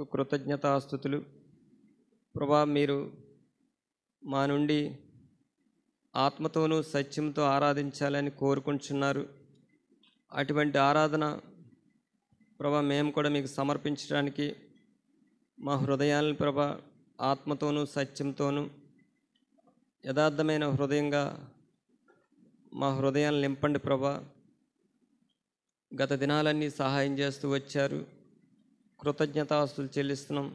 మీకు కృతజ్ఞతాస్తుతులు. ప్రభా, మీరు మా నుండి ఆత్మతోనూ సత్యంతో ఆరాధించాలని కోరుకుంటున్నారు. అటువంటి ఆరాధన ప్రభా మేము కూడా మీకు సమర్పించడానికి మా హృదయాలను ప్రభా ఆత్మతోనూ సత్యంతోనూ యథార్థమైన హృదయంగా మా హృదయాలను నింపండి ప్రభా. గత దినాలన్నీ సహాయం చేస్తూ వచ్చారు. కృతజ్ఞతాస్తులు చెల్లిస్తున్నాం.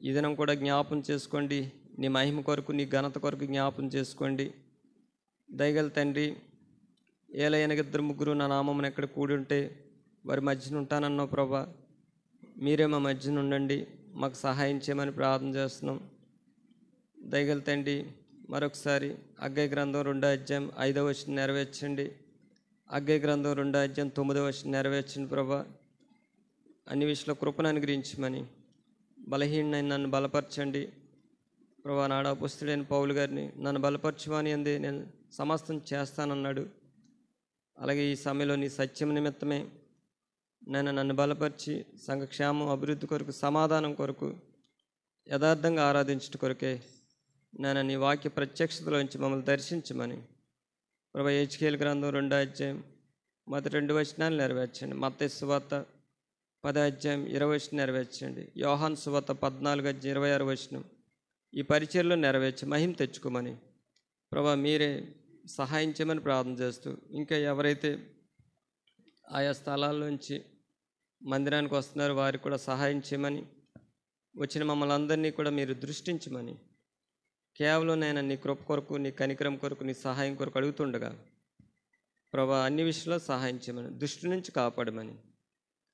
ఈ దినం కూడా జ్ఞాపం చేసుకోండి. నీ మహిమ కొరకు, నీ ఘనత కొరకు జ్ఞాపం చేసుకోండి. దయగల తండ్రి, ఏలైన ఇద్దరు ముగ్గురు నా నామమున ఎక్కడ కూడి ఉంటే వారి మధ్యన ఉంటానన్నావు ప్రభా. మీరే మా మధ్యన ఉండండి, మాకు సహాయం చేయమని ప్రార్థన చేస్తున్నాం. దయగల తండ్రి, మరొకసారి హగ్గయి గ్రంథం 2వ అధ్యాయం 5వ వచనం నెరవేర్చండి. హగ్గయి గ్రంథం 2వ అధ్యాయం 9వ వచనం నెరవేర్చండి ప్రభా. అన్ని విషయంలో కృపను అనుగ్రహించమని, బలహీనైన నన్ను బలపరచండి ప్రభా. నాడు అపొస్తలుడైన పౌలు గారిని నన్ను బలపరచుమని అంది, నేను సమస్తం చేస్తానన్నాడు. అలాగే ఈ సమయంలో నీ సత్యం నిమిత్తమే నన్ను బలపరిచి సంఘక్షేమం, అభివృద్ధి కొరకు, సమాధానం కొరకు, యథార్థంగా ఆరాధించడం కొరకే నీ వాక్య ప్రత్యక్షతలోంచి మమ్మల్ని దర్శించమని ప్రభా. హెచ్కేల్ గ్రంథం 2వ అధ్యాయం మొదటి 2 వచనాలు నెరవేర్చండి. మత్తయి సువార్త 10వ అధ్యాయం 20వ వచనం నెరవేర్చండి. యోహాను సువార్త 14వ అధ్యాయం 26వ వచనం ఈ పరిచర్లో నెరవేర్చి మహిమ తెచ్చుకోమని ప్రభా మీరే సహాయం చేయమని ప్రార్థన చేస్తూ, ఇంకా ఎవరైతే ఆయా స్థలాల్లోంచి మందిరానికి వస్తున్నారో వారికి కూడా సహాయం చేయమని, వచ్చిన మమ్మల్ని అందరినీ కూడా మీరు దృష్టించమని, కేవలం నేను నీ కృప కొరకు, నీ కనికరం కొరకు, నీ సహాయం కొరకు అడుగుతుండగా ప్రభా అన్ని విషయంలో సహాయం చేయమని, దుష్టు నుంచి కాపాడమని,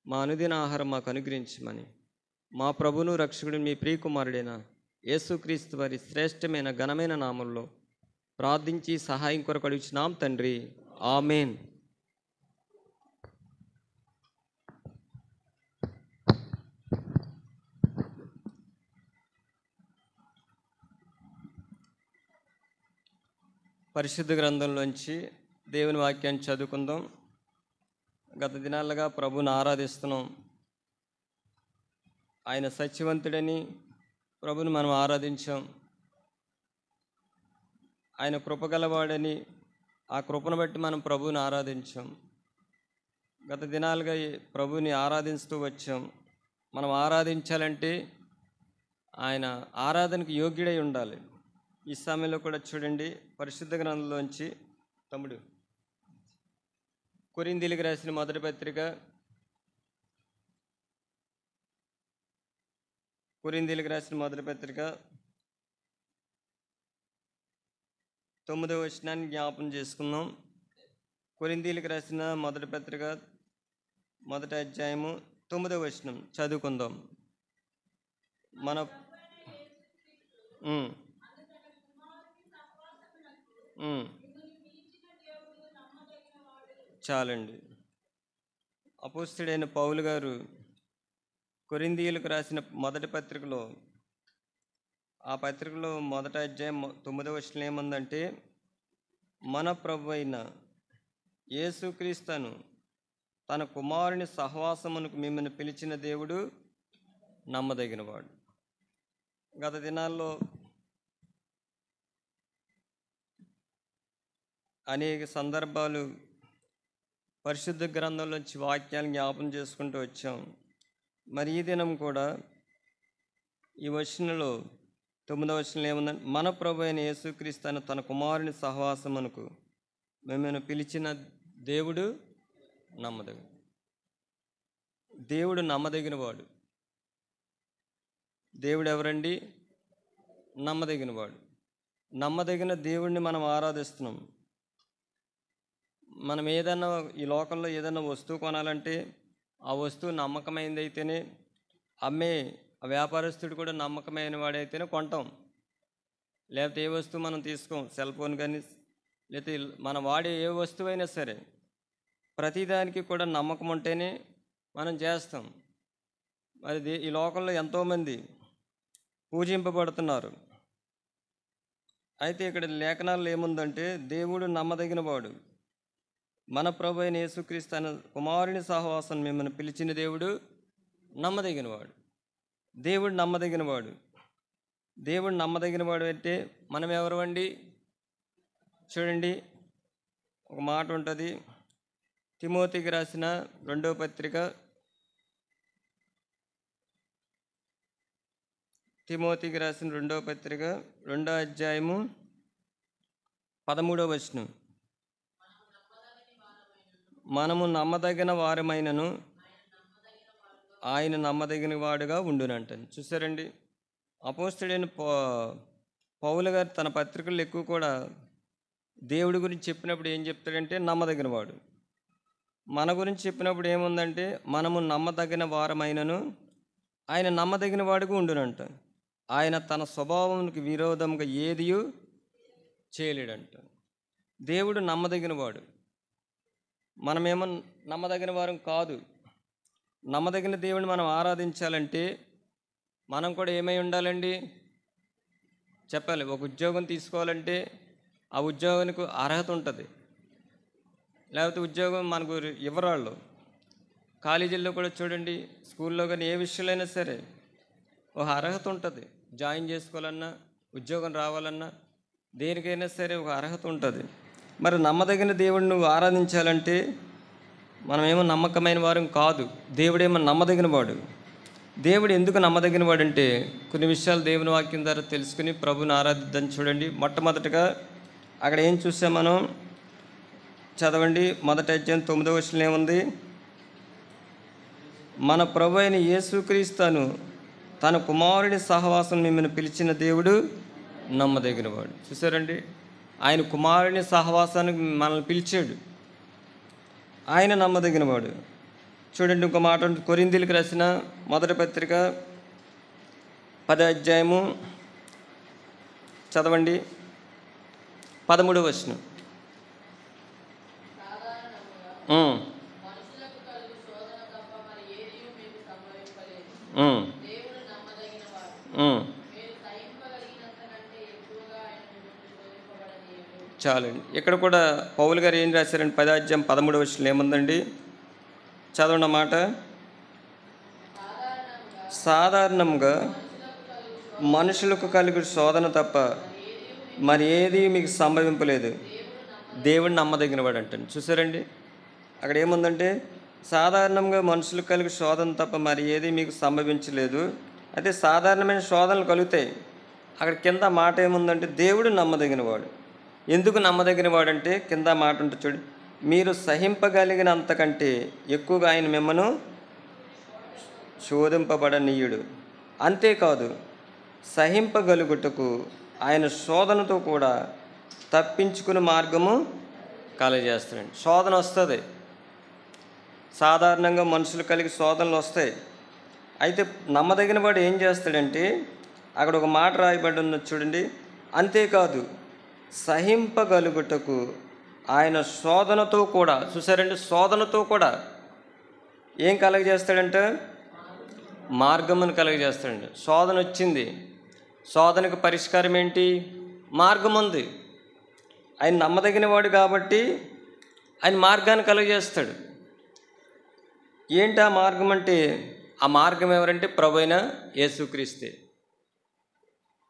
మా అనుదిన ఆహారం మాకు అనుగ్రహించమని, మా ప్రభువును రక్షకుడు మీ ప్రియకుమారుడైన యేసుక్రీస్తు వారి శ్రేష్టమైన ఘనమైన నామంలో ప్రార్థించి సహాయం కొరకు అడుగుచున్నాం తండ్రి. ఆమేన్. పరిశుద్ధ గ్రంథంలోంచి దేవుని వాక్యాన్ని చదువుకుందాం. గత దినాలుగా ప్రభుని ఆరాధిస్తున్నాం. ఆయన సత్యవంతుడని ప్రభుని మనం ఆరాధించాం. ఆయన కృపగలవాడని ఆ కృపను బట్టి మనం ప్రభుని ఆరాధించాం. గత దినాలుగా ప్రభుని ఆరాధిస్తూ వచ్చాం. మనం ఆరాధించాలంటే ఆయన ఆరాధనకు యోగ్యుడై ఉండాలి. ఈ సమయంలో కూడా చూడండి, పరిశుద్ధ గ్రంథంలోంచి తమ్ముడు కొరింథీయులకు రాసిన మొదటి పత్రిక, కొరింథీయులకు రాసిన మొదటి పత్రిక 9వ వచనాన్ని జ్ఞాపం చేసుకుందాం. కొరింథీయులకు రాసిన మొదటి పత్రిక 1వ అధ్యాయము 9వ వచనం చదువుకుందాం. మన చాలండి. అపోస్తలుడైన పౌలు గారు కొరింథీయులకు రాసిన మొదటి పత్రికలో, ఆ పత్రికలో 1వ అధ్యాయం 9వ వచనం ఏముందంటే, మన ప్రభు అయిన యేసుక్రీస్తును తన కుమారుని సహవాసమునకు మిమ్మల్ని పిలిచిన దేవుడు నమ్మదగినవాడు. గత దినాల్లో అనేక సందర్భాలు పరిశుద్ధ గ్రంథంలోంచి వాక్యాలు జ్ఞాపం చేసుకుంటూ వచ్చాం. మరి ఈ దినం కూడా ఈ వచనంలో 9వ వచనంలో ఏముందంటే, మన ప్రభు అయిన యేసుక్రీస్తు తన కుమారుని సహవాసమునకు మిమ్మల్ని పిలిచిన దేవుడు నమ్మదగిన. దేవుడు నమ్మదగినవాడు. దేవుడు ఎవరండి? నమ్మదగినవాడు. నమ్మదగిన దేవుడిని మనం ఆరాధిస్తున్నాం. మనం ఏదన్నా ఈ లోకంలో ఏదైనా వస్తువు కొనాలంటే ఆ వస్తువు నమ్మకమైనది అయితేనే, అమ్మే ఆ వ్యాపారస్తుడు కూడా నమ్మకమైన వాడైతేనే కొంటాం. లేకపోతే ఏ వస్తువు మనం తీసుకోం. సెల్ ఫోన్ కానీ, లేకపోతే మనం వాడే ఏ వస్తువు అయినా సరే ప్రతిదానికి కూడా నమ్మకం ఉంటేనే మనం చేస్తాం. మరి ఈ లోకంలో ఎంతోమంది పూజింపబడుతున్నారు. అయితే ఇక్కడ లేఖనాల్లో ఏముందంటే, దేవుడు నమ్మదగిన వాడు. మన ప్రభు అయిన యేసుక్రీస్తు తన కుమారుని సహవాసం మిమ్మల్ని పిలిచిన దేవుడు నమ్మదగినవాడు. దేవుడు నమ్మదగినవాడు. దేవుడు నమ్మదగినవాడు అంటే మనం ఎవరు అండి? చూడండి, ఒక మాట ఉంటుంది. తిమోతికి రాసిన రెండవ పత్రిక, తిమోతికి రాసిన రెండవ పత్రిక 2వ అధ్యాయము 13వ వచనం. మనము నమ్మదగిన వారమైనను ఆయన నమ్మదగిన వాడుగా ఉండునంటాను. చూసారండి, అపోస్తలుడైన పౌలు గారు తన పత్రికల్లో ఎక్కువ కూడా దేవుడి గురించి చెప్పినప్పుడు ఏం చెప్తాడంటే నమ్మదగిన వాడు. మన గురించి చెప్పినప్పుడు ఏముందంటే మనము నమ్మదగిన వారమైనను ఆయన నమ్మదగిన వాడుగా ఉండునంట. ఆయన తన స్వభావానికి విరోధంగా ఏదియూ చేయలేడంట. దేవుడు నమ్మదగిన వాడు, మనమేమో నమ్మదగిన వారం కాదు. నమ్మదగిన దేవుడిని మనం ఆరాధించాలంటే మనం కూడా ఏమై ఉండాలండి? చెప్పాలి. ఒక ఉద్యోగం తీసుకోవాలంటే ఆ ఉద్యోగానికి అర్హత ఉంటుంది, లేకపోతే ఉద్యోగం మనకు ఇవ్వరాళ్ళు. కాలేజీల్లో కూడా చూడండి, స్కూల్లో కానీ ఏ విషయంలో అయినా సరే ఒక అర్హత ఉంటుంది. జాయిన్ చేసుకోవాలన్నా, ఉద్యోగం రావాలన్నా, దేనికైనా సరే ఒక అర్హత ఉంటుంది. మరి నమ్మదగిన దేవుడిని నువ్వు ఆరాధించాలంటే మనమేమో నమ్మకమైన వారం కాదు, దేవుడేమో నమ్మదగిన వాడు. దేవుడు ఎందుకు నమ్మదగిన వాడు అంటే కొన్ని విషయాలు దేవుని వాక్యం ద్వారా తెలుసుకుని ప్రభుని ఆరాధిద్దాం. చూడండి, మొట్టమొదటిగా అక్కడ ఏం చూసాం మనం? చదవండి, 1వ అధ్యాయం 9వ వచనంలో ఏముంది? మన ప్రభు అయిన యేసుక్రీస్తును తన కుమారుని సహవాసం మిమ్మల్ని పిలిచిన దేవుడు నమ్మదగినవాడు. చూసారండి, ఆయన కుమారుని సహవాసానికి మనల్ని పిలిచాడు, ఆయన నమ్మదగినవాడు. చూడండి, ఇంకో మాట కొరింథీయులకు రాసిన మొదటి పత్రిక 10వ అధ్యాయము చదవండి, 13వ వచనం. చాలండి. ఇక్కడ కూడా పౌలు గారు ఏం రాశారండి? 10వ అధ్యాయం 13వ వచనంలో ఏముందండి? చదవండి మాట. సాధారణంగా మనుషులకు కలిగే శోధన తప్ప మరి ఏది మీకు సంభవింపలేదు, దేవుడిని నమ్మదగినవాడు అంటాను. చూసారండి, అక్కడ ఏముందంటే సాధారణంగా మనుషులకు కలిగే శోధన తప్ప మరి ఏది మీకు సంభవించలేదు. అయితే సాధారణమైన శోధనలు కలుగుతాయి. అక్కడ కింద మాట ఏముందంటే దేవుడు నమ్మదగినవాడు. ఎందుకు నమ్మదగినవాడు అంటే కింద మాట ఉంటుంది చూడు, మీరు సహింపగలిగినంతకంటే ఎక్కువగా ఆయన మిమ్మను శోధింపబడనీయుడు. అంతేకాదు, సహింపగలుగుటకు ఆయన శోధనతో కూడా తప్పించుకునే మార్గము కలగజేస్తాడండి. శోధన వస్తుంది, సాధారణంగా మనుషులు కలిగి శోధనలు వస్తాయి. అయితే నమ్మదగిన వాడు ఏం చేస్తాడంటే అక్కడ ఒక మాట రాయబడి ఉన్నది చూడండి, అంతేకాదు సహింపగలుగుటకు ఆయన శోధనతో కూడా. చూసారండి, శోధనతో కూడా ఏం కలగజేస్తాడంటే మార్గమును కలగజేస్తాడండి. శోధన వచ్చింది, శోధనకు పరిష్కారం ఏంటి? మార్గం ఉంది. ఆయన నమ్మదగిన వాడు కాబట్టి ఆయన మార్గాన్ని కలుగజేస్తాడు. ఏంటి ఆ మార్గం అంటే? ఆ మార్గం ఎవరంటే ప్రభువైన యేసుక్రీస్తే.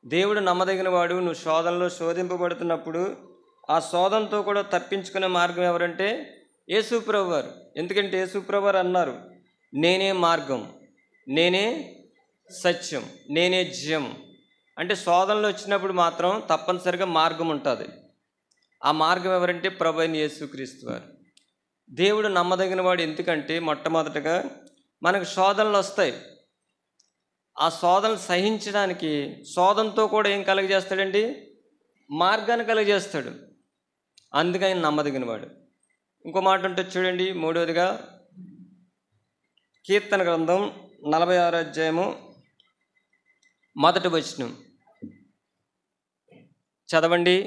దేవుడు నమ్మదగిన వాడు. నువ్వు శోధనలో శోధింపబడుతున్నప్పుడు ఆ శోధనతో కూడా తప్పించుకునే మార్గం ఎవరంటే యేసు ప్రభువారు. ఎందుకంటే యేసు ప్రభువారు అన్నారు, నేనే మార్గం, నేనే సత్యం, నేనే జీవం. అంటే శోధనలు వచ్చినప్పుడు మాత్రం తప్పనిసరిగా మార్గం ఉంటుంది. ఆ మార్గం ఎవరంటే ప్రభువైన యేసుక్రీస్తు వారు. దేవుడు నమ్మదగిన వాడు ఎందుకంటే మొట్టమొదటగా మనకు శోధనలు వస్తాయి. ఆ శోధనలు సహించడానికి శోధనతో కూడా ఏం కలుగజేస్తాడండి? మార్గాన్ని కలుగజేస్తాడు. అందుకే ఆయన నమ్మదగిన వాడు. ఇంకో మాట ఉంటుంది చూడండి, 3వదిగా కీర్తన గ్రంథం 46వ అధ్యాయము 1వ వచనం చదవండి.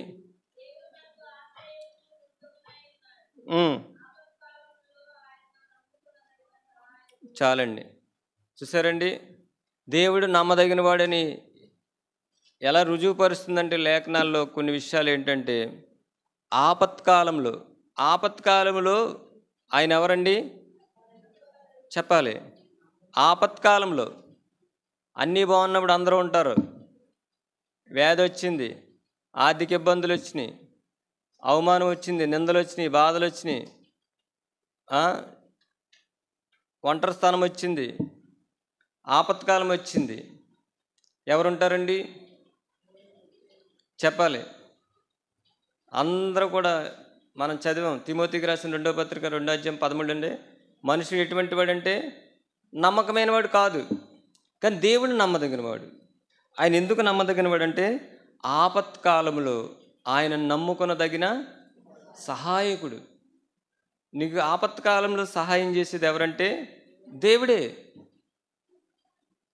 చాలండి. చూసారండి, దేవుడు నమ్మదగిన వాడని ఎలా రుజువుపరుస్తుందంటే లేఖనాల్లో కొన్ని విషయాలు ఏంటంటే ఆపత్కాలంలో ఆయన ఎవరండి? చెప్పాలి. ఆపత్కాలంలో అన్నీ బాగున్నప్పుడు అందరూ ఉంటారు. వ్యాధి వచ్చింది, ఆర్థిక ఇబ్బందులు వచ్చినాయి, అవమానం వచ్చింది, నిందలు వచ్చినాయి, బాధలు వచ్చినాయి, ఒంటరి స్థానం వచ్చింది, ఆపత్కాలం వచ్చింది. ఎవరుంటారండి? చెప్పాలి. అందరూ కూడా మనం చదివాం. తిమోతికి రాసిన 2వ పత్రిక 2:13 అండి. మనుషుడు ఎటువంటి వాడంటే నమ్మకమైన వాడు కాదు, కానీ దేవుడు నమ్మదగిన వాడు. ఆయన ఎందుకు నమ్మదగిన వాడంటే ఆపత్కాలంలో ఆయన నమ్ముకొనదగిన సహాయకుడు. నీకు ఆపత్కాలంలో సహాయం చేసేది ఎవరంటే దేవుడే.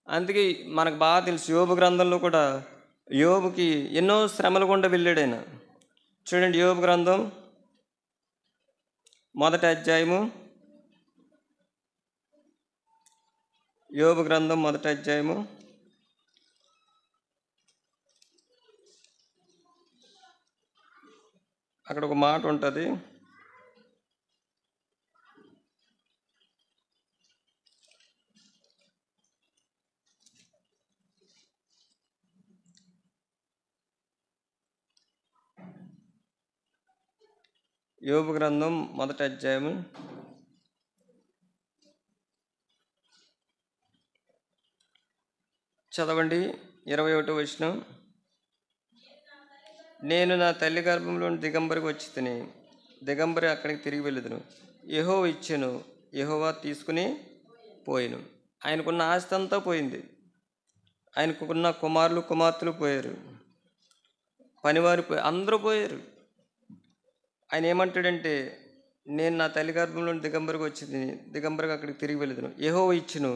అందుకే మనకు బాగా తెలుసు, యోబు గ్రంథంలో కూడా యోబుకి ఎన్నో శ్రమలు గుండా వెళ్ళాడు ఆయన. చూడండి, యోబు గ్రంథం 1వ అధ్యాయము, యోబు గ్రంథం 1వ అధ్యాయము అక్కడ ఒక మాట ఉంటుంది. యోబు గ్రంథం 1వ అధ్యాయము చదవండి. 21వ వచనం. నేను నా తల్లి గర్భంలో దిగంబరికి వచ్చి తిని దిగంబరి అక్కడికి తిరిగి వెళ్ళదును. యెహోవా ఇచ్చెను, యెహోవా తీసుకుని పోయిను. ఆయనకున్న ఆస్తి అంతా పోయింది, ఆయనకున్న కుమారులు కుమార్తెలు పోయారు, పనివారు అందరూ పోయారు. ఆయన ఏమంటాడంటే, నేను నా తల్లి గర్భంలో దిగంబరికి వచ్చి తిని దిగంబరికి అక్కడికి తిరిగి వెళ్ళదును. యెహోవా ఇచ్చెను,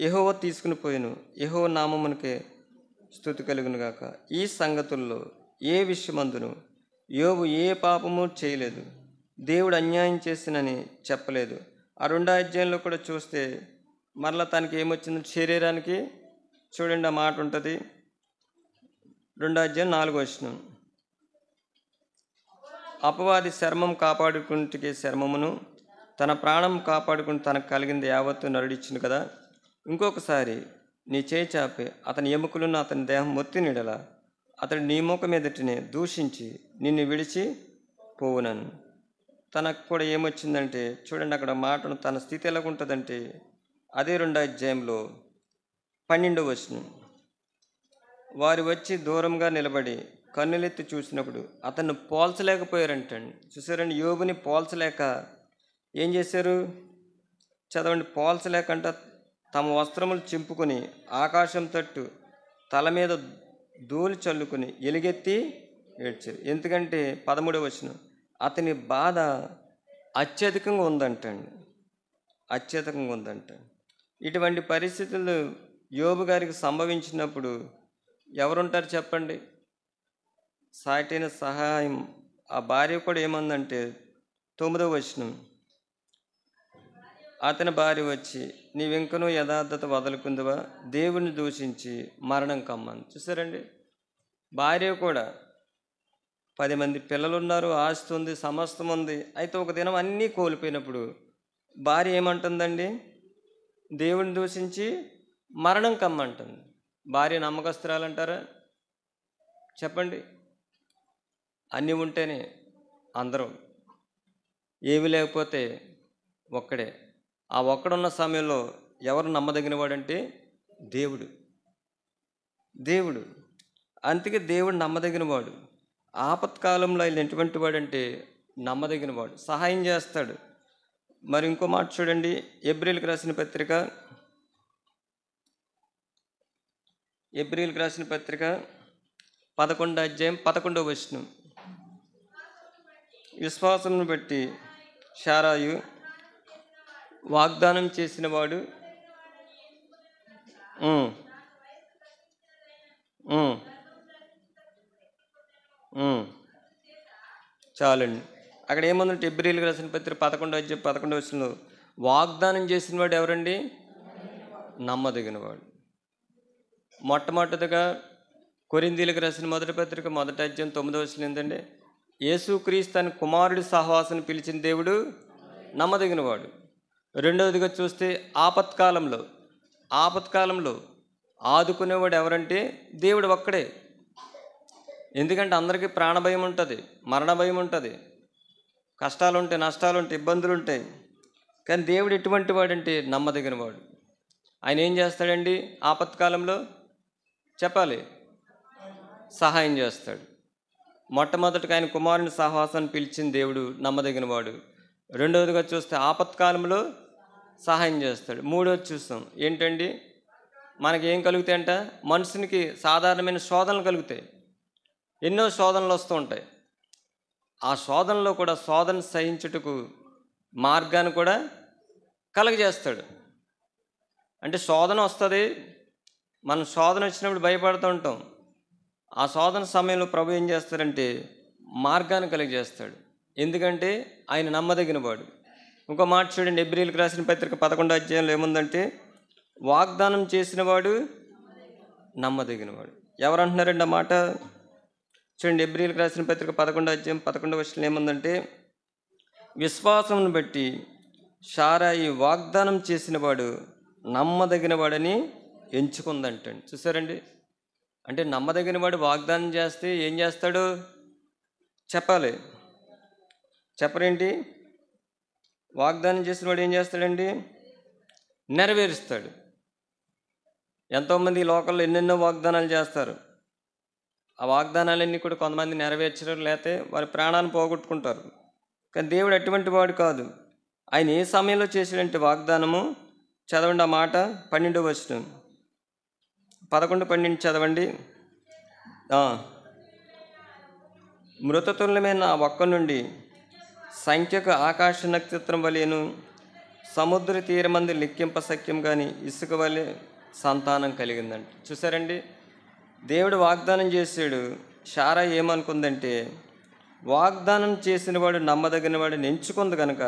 యెహోవా తీసుకుని పోయిను, యెహోవా నామమునకే స్తుతి కలుగును గాక. ఈ సంగతుల్లో ఏ విషయమందును యోబు ఏ పాపము చేయలేదు, దేవుడు అన్యాయం చేసినని చెప్పలేదు. ఆ 2వ అధ్యాయంలో కూడా చూస్తే మరలా తనకి ఏమొచ్చింది, శరీరానికి చూడండి ఆ మాట ఉంటుంది. 2వ అధ్యాయం 4వ వచనం. అపవాది శర్మం కాపాడుకుంటే శర్మమును, తన ప్రాణం కాపాడుకుని తనకు కలిగింది యావత్తు నరుడిచ్చును కదా. ఇంకొకసారి నీ చేయి చాపి అతని ఎముకలను అతని దేహం మొత్తినిడలా అతడు నీ ముఖం ఎదుటినే దూషించి నిన్ను విడిచి పోవునను. తనకు కూడా ఏమొచ్చిందంటే చూడండి అక్కడ మాటను, తన స్థితి ఎలాగుంటుందంటే అదే 2వ అధ్యాయంలో 12వ వచనం. వారు వచ్చి దూరంగా నిలబడి కన్నులెత్తి చూసినప్పుడు అతన్ని పోల్చలేకపోయారంటండి. చూసారండి, యోబుని పోల్చలేక ఏం చేశారు? చదవండి. పోల్చలేకంట తమ వస్త్రములు చింపుకొని ఆకాశం తట్టు తల మీద ధూళి చల్లుకుని ఎలుగెత్తి ఏడ్చారు. ఎందుకంటే 13వ వచనం, అతని బాధ అత్యధికంగా ఉందంటండి, అత్యధికంగా ఉందంట. ఇటువంటి పరిస్థితులు యోబు గారికి సంభవించినప్పుడు ఎవరుంటారు చెప్పండి? సాటిన సహాయం. ఆ భార్య కూడా ఏమందంటే 9వ వచనం, అతని భార్య వచ్చి నీవెంకనూ యథార్థత వదులుకుందువా, దేవుని దూషించి మరణం కమ్మని. చూసారండి, భార్య కూడా 10 మంది పిల్లలున్నారు, ఆస్తి ఉంది, సమస్తం ఉంది. అయితే ఒక దినం అన్నీ కోల్పోయినప్పుడు భార్య ఏమంటుందండి? దేవుని దూషించి మరణం కమ్మంటుంది. భార్య నమ్మకస్తురాలంటారా చెప్పండి? అన్నీ ఉంటేనే అందరం, ఏమి లేకపోతే ఒక్కడే. ఆ ఒక్కడున్న సమయంలో ఎవరు నమ్మదగిన వాడంటే దేవుడు. దేవుడు అందుకే దేవుడు నమ్మదగిన వాడు. ఆపత్కాలంలో ఆయన ఎటువంటి వాడంటే నమ్మదగిన వాడు, సహాయం చేస్తాడు. మరి ఇంకో మాట చూడండి, ఎబ్రీయులకు రాసిన పత్రిక 11వ అధ్యాయం 11వ వచనం. విశ్వాసమును బట్టి శారాయు వాగ్దానం చేసిన వాడు చాలండి. అక్కడ ఏముందంటే ఎబ్రీయులకు రాసిన పత్రిక 11వ అధ్యాయం 11వ వచనంలో వాగ్దానం చేసిన వాడు ఎవరండి? నమ్మదగిన వాడు. మొట్టమొదటిగా కొరింథీయులకు రాసిన మొదటి పత్రిక 1వ అధ్యాయం 9వ వచనం ఏంటంటే, యేసుక్రీస్తు తన కుమారుడి సహవాసాన్ని పిలిచిన దేవుడు నమ్మదగిన వాడు. రెండవదిగా చూస్తే ఆపత్కాలంలో ఆదుకునేవాడు ఎవరంటే దేవుడు ఒక్కడే. ఎందుకంటే అందరికీ ప్రాణభయం ఉంటుంది, మరణ భయం ఉంటుంది, కష్టాలు ఉంటాయి, నష్టాలు ఉంటాయి, ఇబ్బందులు ఉంటాయి. కానీ దేవుడు ఎటువంటి వాడంటే నమ్మదగిన వాడు. ఆయన ఏం చేస్తాడండి? ఆపత్కాలంలో చెప్పాలి, సహాయం చేస్తాడు. మొట్టమొదటిగా ఆయన కుమారుని సహవాసాన్ని పిలిచిన దేవుడు నమ్మదగిన వాడు. రెండవదిగా చూస్తే ఆపత్కాలంలో సహాయం చేస్తాడు. మూడవది చూస్తాం ఏంటండి? మనకి ఏం కలుగుతాయంట? మనుషునికి సాధారణమైన శోధనలు కలుగుతాయి, ఎన్నో శోధనలు వస్తూ ఉంటాయి. ఆ శోధనలో కూడా శోధన సహించుటకు మార్గాన్ని కూడా కలుగజేస్తాడు. అంటే శోధన వస్తుంది, మనం శోధన వచ్చినప్పుడు భయపడుతూ ఉంటాం. ఆ శోధన సమయంలో ప్రభు ఏం చేస్తాడంటే మార్గాన్ని కలుగజేస్తాడు. ఎందుకంటే ఆయన నమ్మదగిన వాడు. ఇంకో మాట చూడండి, హెబ్రీయులకు రాసిన పత్రిక 11వ అధ్యాయంలో ఏముందంటే వాగ్దానం చేసిన వాడు నమ్మదగిన వాడు. ఎవరు అంటున్నారండి ఆ మాట? చూడండి, హెబ్రీయులకు రాసిన పత్రిక 11వ అధ్యాయం 11వ వచనంలో ఏముందంటే విశ్వాసమును బట్టి శారాయి వాగ్దానం చేసిన వాడు నమ్మదగిన వాడని ఎంచుకుందంటండి. చూసారండి? అంటే నమ్మదగిన వాడు వాగ్దానం చేస్తే ఏం చేస్తాడు? చెప్పాలి, చెప్పరేంటి? వాగ్దానం చేసిన వాడు ఏం చేస్తాడండి? నెరవేరుస్తాడు. ఎంతోమంది ఈ లోకల్లో ఎన్నెన్నో వాగ్దానాలు చేస్తారు. ఆ వాగ్దానాలన్నీ కూడా కొంతమంది నెరవేర్చడం, లేకపోతే వారి ప్రాణాన్ని పోగొట్టుకుంటారు. కానీ దేవుడు అటువంటి వాడు కాదు. ఆయన ఏ సమయంలో చేసినట్టు వాగ్దానము చదవండి. ఆ మాట 12వ వచనం, 11-12 చదవండి. మృతతుల్యమైన ఆ ఒక్క నుండి సంఖ్యకు ఆకాశ నక్షత్రం వలెను సముద్ర తీరమందు లెక్కింప సఖ్యం కానీ ఇసుక వలె సంతానం కలిగిందంట. చూసారండి? దేవుడు వాగ్దానం చేశాడు. శారా ఏమనుకుందంటే వాగ్దానం చేసిన వాడు నమ్మదగిన వాడిని ఎంచుకుంది కనుక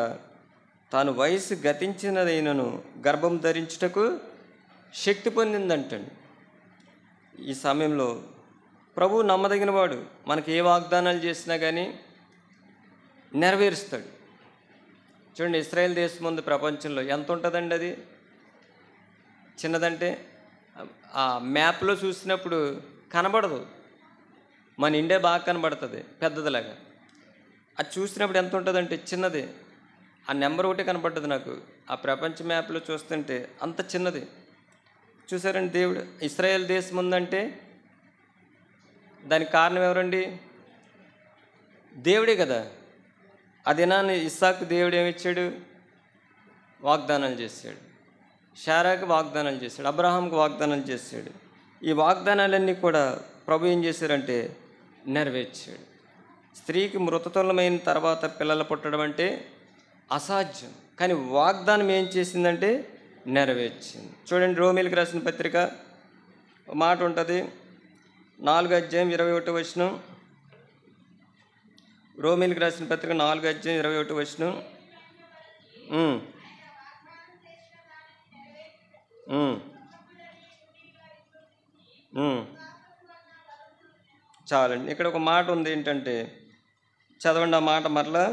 తాను వయసు గతించినదైనను గర్భం ధరించుటకు శక్తి పొందిందంటండి. ఈ సమయంలో ప్రభు నమ్మదగిన వాడు. మనకి ఏ వాగ్దానాలు చేసినా కానీ నెరవేరుస్తాడు. చూడండి, ఇశ్రాయేల్ దేశం ముందు ప్రపంచంలో ఎంత ఉంటుందండి? అది చిన్నదంటే ఆ మ్యాప్లో చూసినప్పుడు కనబడదు. మన ఇండియా బాగా కనబడుతుంది పెద్దదిలాగా. అది చూసినప్పుడు ఎంత ఉంటుందంటే చిన్నది. ఆ నెంబర్ ఒకటి కనపడ్డది నాకు ఆ ప్రపంచ మ్యాప్లో చూస్తుంటే, అంత చిన్నది. చూసారండి? దేవుడు ఇశ్రాయేల్ దేశం ఉందంటే దానికి కారణం ఎవరండి? దేవుడే కదా. ఆ దినాన్ని ఇస్సాకు దేవుడు ఏమిచ్చాడు? వాగ్దానాలు చేశాడు. శారాకు వాగ్దానాలు చేశాడు. అబ్రహాంకు వాగ్దానాలు చేశాడు. ఈ వాగ్దానాలన్నీ కూడా ప్రభు ఏం చేశారంటే నెరవేర్చాడు. స్త్రీకి మృతతుల్యమైన తర్వాత పిల్లలు పుట్టడం అంటే అసాధ్యం. కానీ వాగ్దానం ఏం చేసిందంటే నెరవేర్చింది. చూడండి, రోమీయులకు రాసిన పత్రిక మాట ఉంటుంది, 4వ అధ్యాయం 21వ వచనం. రోమీయులకు రాసిన పత్రిక 4వ అధ్యాయం 21వ వచనం. చాలండి. ఇక్కడ ఒక మాట ఉంది ఏంటంటే, చదవండి ఆ మాట మరలా.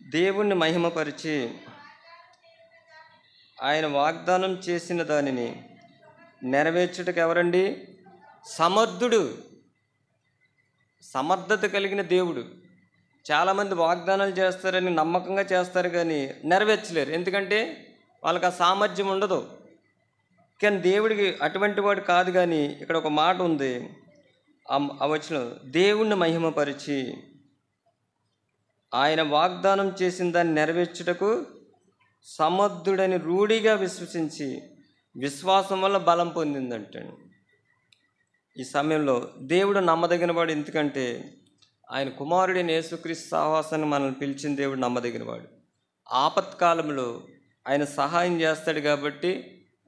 దేవుణ్ణి మహిమపరిచి ఆయన వాగ్దానం చేసిన దానిని నెరవేర్చుటకు ఎవరండి? సమర్థుడు, సమర్థత కలిగిన దేవుడు. చాలామంది వాగ్దానాలు చేస్తారని నమ్మకంగా చేస్తారు కానీ నెరవేర్చలేరు. ఎందుకంటే వాళ్ళకి ఆ సామర్థ్యం ఉండదు. కానీ దేవుడికి అటువంటి వాడు కాదు. కానీ ఇక్కడ ఒక మాట ఉంది, ఆ వచనం, దేవుణ్ణి మహిమపరిచి ఆయన వాగ్దానం చేసిన దాన్ని నెరవేర్చుటకు సమర్థుడని రూఢిగా విశ్వసించి విశ్వాసం వల్ల బలం పొందిందంటాడు. ఈ సమయంలో దేవుడు నమ్మదగిన వాడు. ఎందుకంటే ఆయన కుమారుడైన యేసుక్రీస్తు సహవాసాన్ని మనల్ని పిలిచిన దేవుడు నమ్మదగిన వాడు. ఆపత్కాలంలో ఆయన సహాయం చేస్తాడు కాబట్టి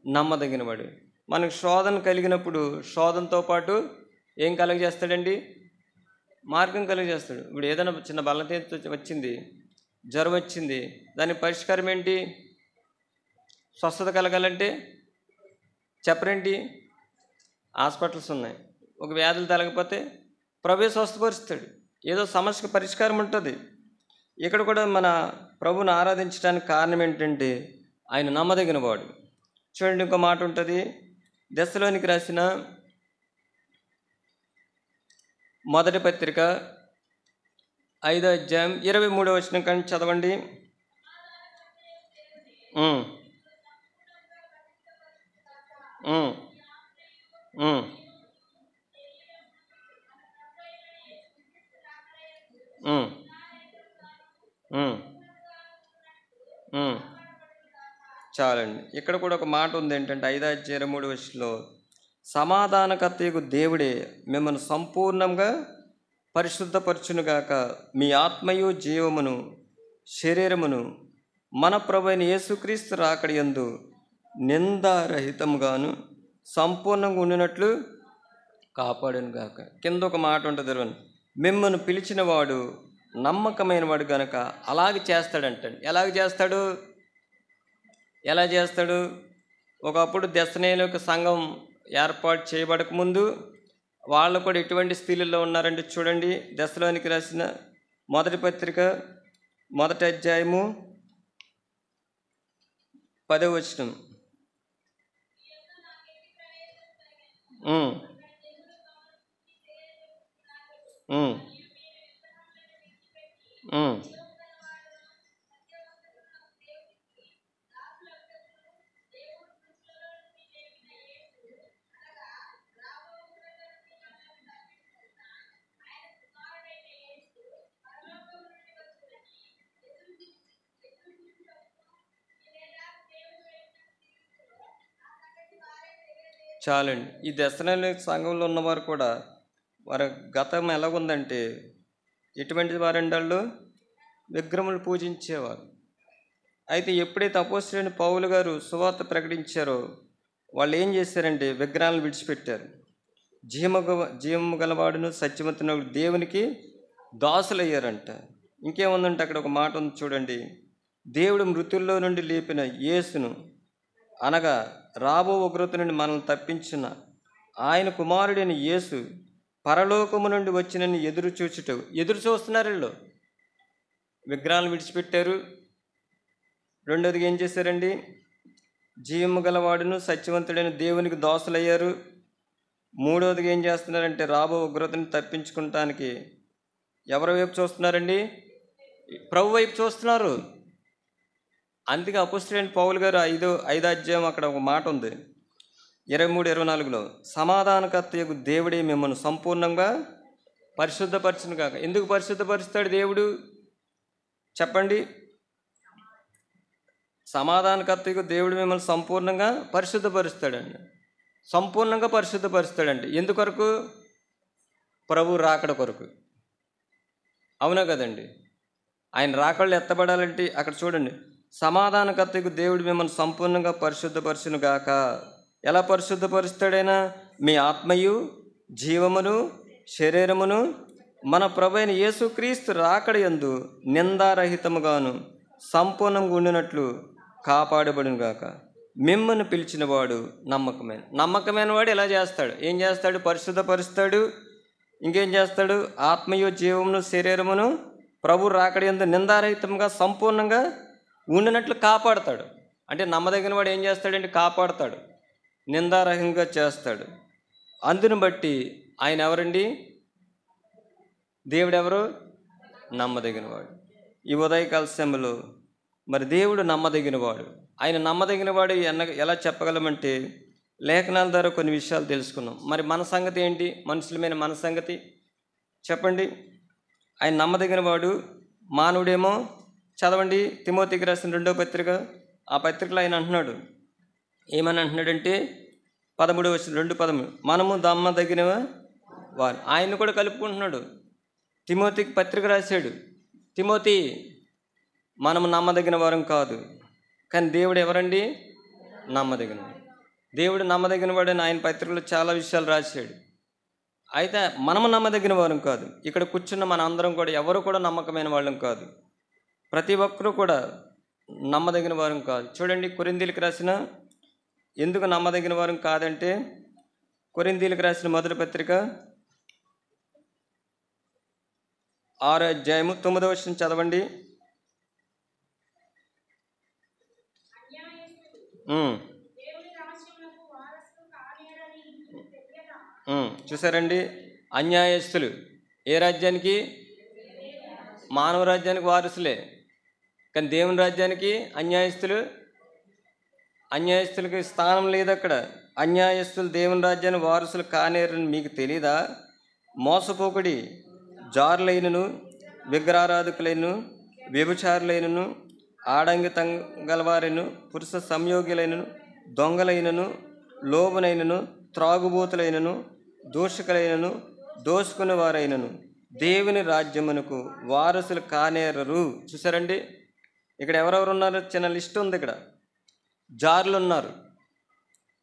నమ్మదగిన వాడు. మనకు శోధన కలిగినప్పుడు శోధనతో పాటు ఏం కలుగజేస్తాడండి? మార్గం కలుగజేస్తాడు. ఇప్పుడు ఏదైనా చిన్న బలహీనత వచ్చింది, జ్వరం వచ్చింది, దానికి పరిష్కారం ఏంటి? స్వస్థత కలగాలంటే చెప్పరేంటి? హాస్పిటల్స్ ఉన్నాయి. ఒక వ్యాధులు తలగకపోతే ప్రభువే స్వస్థపరుస్తాడు. ఏదో సమస్యకు పరిష్కారం ఉంటుంది. ఇక్కడ కూడా మన ప్రభువుని ఆరాధించడానికి కారణం ఏంటంటే ఆయన నమ్మదగిన వాడు. చూడండి, ఇంకో మాట ఉంటుంది. దశలోనికి రాసిన మొదటి పత్రిక 5వ అధ్యాయం 23వ వచనం కానీ చదవండి. ఉమ్, ఉమ్, ఉమ్, ఉమ్, ఉమ్, ఉమ్. చాలండి. ఇక్కడ కూడా ఒక మాట ఉంది ఏంటంటే 5వ అధ్యాయం 23వ వచనంలో, సమాధానకర్తయగు దేవుడే మిమ్మల్ని సంపూర్ణంగా పరిశుద్ధపరచునుగాక, మీ ఆత్మయు జీవమును శరీరమును మన ప్రభువైన యేసుక్రీస్తు రాకడ యందు నిందారహితముగాను సంపూర్ణంగా ఉండినట్లు కాపాడును గాక. కింద ఒక మాట ఉంటుంది, మిమ్మల్ని పిలిచిన వాడు నమ్మకమైన వాడు గనక అలాగే చేస్తాడంటండి. ఎలా చేస్తాడు? ఒకప్పుడు దెస్సనేయులకు సంఘం ఏర్పాటు చేయబడక ముందు వాళ్ళు కూడా ఎటువంటి స్థితిలో ఉన్నారంటే చూడండి, దశలోనికి రాసిన మొదటి పత్రిక 1వ అధ్యాయము 10వ వచనం. ఉమ్, ఉమ్, ఉమ్. చాలండి. ఈ దశలోని సంఘంలో ఉన్నవారు కూడా వారి గతం ఎలాగుందంటే ఎటువంటి వారండి? వాళ్ళు విగ్రహములు పూజించేవారు. అయితే ఎప్పుడైతే అపోస్తలుడైన పౌలు గారు సువార్త ప్రకటించారో వాళ్ళు ఏం చేశారంటే విగ్రహాలను విడిచిపెట్టారు. జీవము గలవాడును సత్యవంతుని దేవునికి దాసులయ్యారంట. ఇంకేముందంటే అక్కడ ఒక మాట ఉంది చూడండి, దేవుడు మృతుల్లో నుండి లేపిన యేసును, అనగా రాబో ఉగ్రత నుండి మనల్ని తప్పించిన ఆయన కుమారుడైన యేసు పరలోకము నుండి వచ్చినని ఎదురు చూస్తున్నారు. వీళ్ళు విగ్రహాలను విడిచిపెట్టారు. రెండోదిగా ఏం చేశారండి? జీవము గలవాడును సత్యవంతుడైన దేవునికి దాసులయ్యారు. మూడవదిగా ఏం చేస్తున్నారంటే రాబో ఉగ్రతని తప్పించుకుంటానికి ఎవరి వైపు చూస్తున్నారండి? ప్రభు వైపు చూస్తున్నారు. అందుకే అపోస్తలుడైన పౌలు గారు 5వ అధ్యాయం అక్కడ ఒక మాట ఉంది 23-24లో, సమాధానకర్తయగు దేవుడే మిమ్మల్ని సంపూర్ణంగా పరిశుద్ధపరచును గాక. ఎందుకు పరిశుద్ధపరుస్తాడు దేవుడు చెప్పండి? సమాధానకర్తయగు దేవుడు మిమ్మల్ని సంపూర్ణంగా పరిశుద్ధపరుస్తాడండి. సంపూర్ణంగా పరిశుద్ధపరుస్తాడండి. ఎందుకొరకు? ప్రభు రాకడ కొరకు. అవునా కదండి? ఆయన రాకళ్ళు ఎత్తబడాలంటే అక్కడ చూడండి, సమాధానకర్తకు దేవుడు మిమ్మల్ని సంపూర్ణంగా పరిశుద్ధపరచును గాక. ఎలా పరిశుద్ధపరుస్తాడైనా? మీ ఆత్మయు జీవమును శరీరమును మన ప్రభువైన యేసుక్రీస్తు రాకడ యందు నిందారహితముగాను సంపూర్ణంగా ఉండినట్లు కాపాడబడును గాక. మిమ్మల్ని పిలిచిన వాడు నమ్మకమైన వాడు ఎలా చేస్తాడు? ఏం చేస్తాడు? పరిశుద్ధపరుస్తాడు. ఇంకేం చేస్తాడు? ఆత్మయు జీవమును శరీరమును ప్రభు రాకడ యందు నిందారహితంగా సంపూర్ణంగా ఉండినట్లు కాపాడతాడు. అంటే నమ్మదగిన వాడు ఏం చేస్తాడంటే కాపాడతాడు, నిందారహితంగా చేస్తాడు. అందును బట్టి ఆయన ఎవరండి? దేవుడు ఎవరు? నమ్మదగినవాడు. ఈ ఉదయకాల సమయంలో మరి దేవుడు నమ్మదగినవాడు. ఆయన నమ్మదగినవాడు ఎలా చెప్పగలమంటే లేఖనాల ద్వారా కొన్ని విషయాలు తెలుసుకున్నాం. మరి మన సంగతి ఏంటి? మనుషులమైన మన సంగతి చెప్పండి. ఆయన నమ్మదగినవాడు. మానవుడేమో చదవండి, తిమోతికి రాసిన 2వ పత్రిక. ఆ పత్రికలో ఆయన అంటున్నాడు, ఏమని అంటున్నాడంటే 13వ వచనం 2:13, మనము నమ్మదగిన వారు. ఆయన్ని కూడా కలుపుకుంటున్నాడు. తిమోతికి పత్రిక రాశాడు, తిమోతి మనము నమ్మదగిన వారం కాదు, కానీ దేవుడు ఎవరండి? నమ్మదగిన. దేవుడు నమ్మదగిన వాడని ఆయన పత్రికలో చాలా విషయాలు రాశాడు. అయితే మనము నమ్మదగిన వారం కాదు. ఇక్కడ కూర్చున్న మన అందరం కూడా ఎవరు కూడా నమ్మకమైన వాళ్ళం కాదు. ప్రతి ఒక్కరూ కూడా నమ్మదగిన వారం కాదు. చూడండి, కొరింథీయులకు రాసిన, ఎందుకు నమ్మదగిన వారం కాదంటే కొరింథీయులకు రాసిన మొదటి పత్రిక 6వ అధ్యాయము 9వ వచనం చదవండి. చూసారండి, అన్యాయస్తులు ఏ రాజ్యానికి? మానవ రాజ్యానికి వారసులే. కానీ దేవుని రాజ్యానికి అన్యాయస్తులకి స్థానం లేదు అక్కడ. అన్యాయస్తులు దేవుని రాజ్యాన్ని వారసులు కానేరని మీకు తెలీదా? మోసపోకుడి, జారులైనను, విగ్రహారాధకులైనను, వ్యభిచారులైనను, ఆడంగి గలవారైనను, పురుష సంయోగులైనను, దొంగలైనను, లోబునైనను, త్రాగుబోతులైనను, దూషకులైనను, దోసుకునే వారైనను దేవుని రాజ్యమునకు వారసులు కానేరరు. చూసారండి, ఇక్కడ ఎవరెవరు ఉన్నారు? చిన్న లిస్ట్ ఉంది ఇక్కడ. జారులు ఉన్నారు,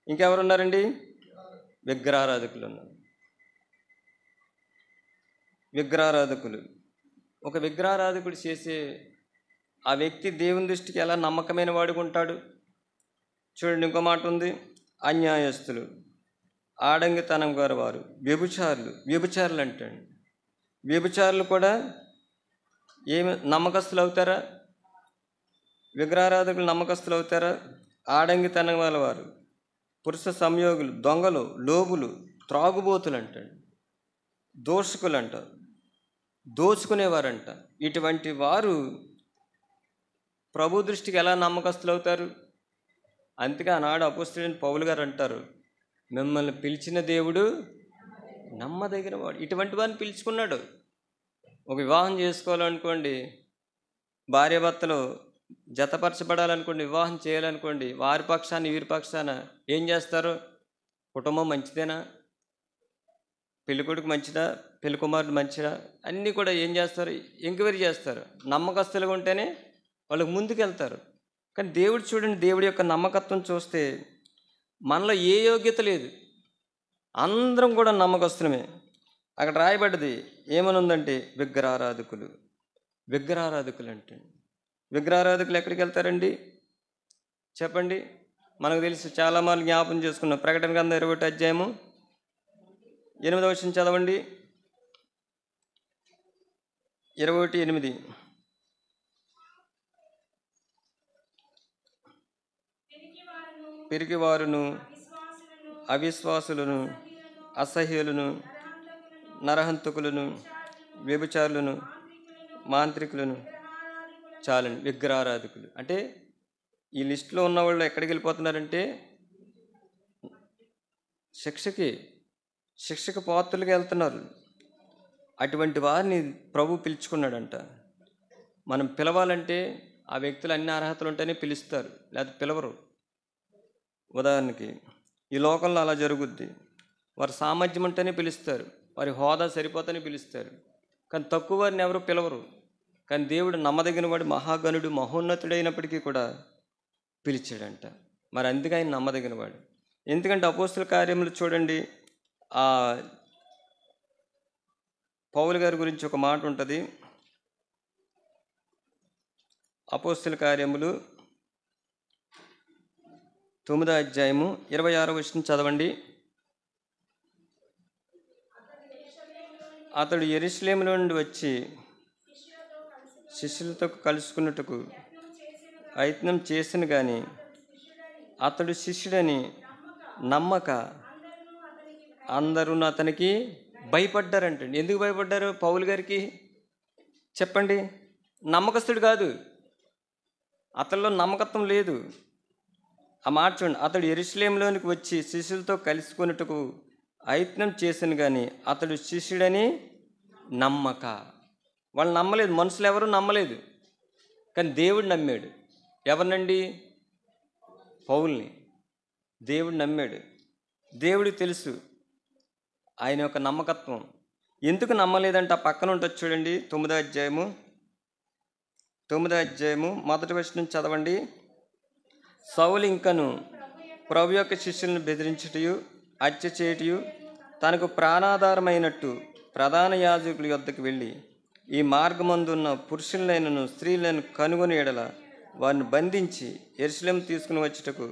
ఇంకెవరున్నారండి? విగ్రహారాధకులు ఉన్నారు. విగ్రహారాధకులు, ఒక విగ్రహారాధకుడు చేసే ఆ వ్యక్తి దేవుని దృష్టికి ఎలా నమ్మకమైన వాడుకుంటాడు? చూడండి, ఇంకో మాట ఉంది. అన్యాయస్తులు, ఆడంగితనం గారు వారు, వ్యభిచారులు అంటాడు. వ్యభిచారులు కూడా ఏమి నమ్మకస్తులు అవుతారా? విగ్రహారాధకులు నమ్మకస్తులు అవుతారా? ఆడంగితనం వాళ్ళ వారు, పురుష సంయోగులు, దొంగలు, లోబులు, త్రాగుబోతులు అంటాడు, దోషకులు అంటారు, దోచుకునేవారంట. ఇటువంటి వారు ప్రభు దృష్టికి ఎలా నమ్మకస్తులు అవుతారు? అందుకే ఆనాడు అపోస్తలుడైన పౌలు గారు అంటారు, మిమ్మల్ని పిలిచిన దేవుడు నమ్మదగిన వాడు. ఇటువంటి వారిని పిలుచుకున్నాడు. ఒక వివాహం చేసుకోవాలనుకోండి, భార్యాభర్తలు జతపరచబడాలనుకోండి, వివాహం చేయాలనుకోండి, వారి పక్షాన వీరి పక్షాన ఏం చేస్తారు? కుటుంబం మంచిదేనా, పెళ్ళికొడుకు మంచిదా, పెళ్లి కుమారుడు మంచిదా, అన్నీ కూడా ఏం చేస్తారు? ఎంక్వైరీ చేస్తారు. నమ్మకస్తులుగా ఉంటేనే వాళ్ళకి ముందుకు వెళ్తారు. కానీ దేవుడు చూడండి, దేవుడి యొక్క నమ్మకత్వం చూస్తే మనలో ఏ యోగ్యత లేదు, అందరం కూడా నమ్మకస్తులమే. అక్కడ రాయబడ్డది ఏమని ఉందంటే విగ్రహారాధకులు అంటే. విగ్రహారాధకులు ఎక్కడికి వెళ్తారండి చెప్పండి? మనకు తెలుసు, చాలా మార్లు జ్ఞాపం చేసుకున్నాం. ప్రకటన గ్రంథం 21 అధ్యాయము 8వ వచనం చదవండి. 21:8. పిరికివారును, అవిశ్వాసులను, అసహ్యులను, నరహంతకులను, వ్యభిచారులను, మాంత్రికులను, చాలండి విగ్రహారాధకులు అంటే. ఈ లిస్టులో ఉన్న వాళ్ళు ఎక్కడికి వెళ్ళిపోతున్నారంటే శిక్షకు పాత్రలుగా వెళ్తున్నారు. అటువంటి వారిని ప్రభు పిలుచుకున్నాడంట. మనం పిలవాలంటే ఆ వ్యక్తులు అన్ని అర్హతలు ఉంటేనే పిలుస్తారు, లేకపోతే పిలవరు. ఉదాహరణకి ఈ లోకంలో అలా జరుగుద్ది. వారి సామర్థ్యం ఉంటేనే పిలుస్తారు, వారి హోదా సరిపోతేనే పిలుస్తారు. కానీ తక్కువ వారిని ఎవరు పిలవరు. కానీ దేవుడు నమ్మదగిన వాడు, మహాగణుడు, మహోన్నతుడైనప్పటికీ కూడా పిలిచాడంట. మరి అందుకే ఆయన నమ్మదగిన వాడు. ఎందుకంటే అపోస్తుల కార్యములు చూడండి, పౌలు గారి గురించి ఒక మాట ఉంటుంది. అపోస్తుల కార్యములు 9వ అధ్యాయము 26వ వచనం చదవండి. అతడు యెరూషలేములో నుండి వచ్చి శిష్యులతో కలుసుకున్నట్టుకు ప్రయత్నం చేసిన కానీ అతడు శిష్యుడని నమ్మక అందరూ అతనికి భయపడ్డారంటండి. ఎందుకు భయపడ్డారు పౌలు గారికి చెప్పండి? నమ్మకస్తుడు కాదు, అతనిలో నమ్మకత్వం లేదు. ఆ మాట చూడండి. అతడు యెరూషలేములోనికి వచ్చి శిష్యులతో కలుసుకున్నట్టుకు ప్రయత్నం చేశాను కానీ అతడు శిష్యుడని నమ్మక. వాళ్ళు నమ్మలేదు, మనుషులు ఎవరు నమ్మలేదు. కానీ దేవుడు నమ్మాడు. ఎవరినండి? పౌల్ని. దేవుడు నమ్మాడు. దేవుడికి తెలుసు ఆయన యొక్క నమ్మకత్వం. ఎందుకు నమ్మలేదంటే ఆ పక్కన ఉంటుంది చూడండి. 9వ అధ్యాయము 1వ వచనం చదవండి. సౌలు ఇంకను ప్రభు యొక్క శిష్యులను బెదిరించుటయు, హత్య చేయుటయు, తనకు ప్రాణాధారమైనట్టు ప్రధాన యాజకుల యొద్దకు వెళ్ళి ఈ మార్గమందున్న పురుషులైనను స్త్రీలను కనుగొని ఎడల వారిని బంధించి యెరూషలేము తీసుకుని వచ్చుటకు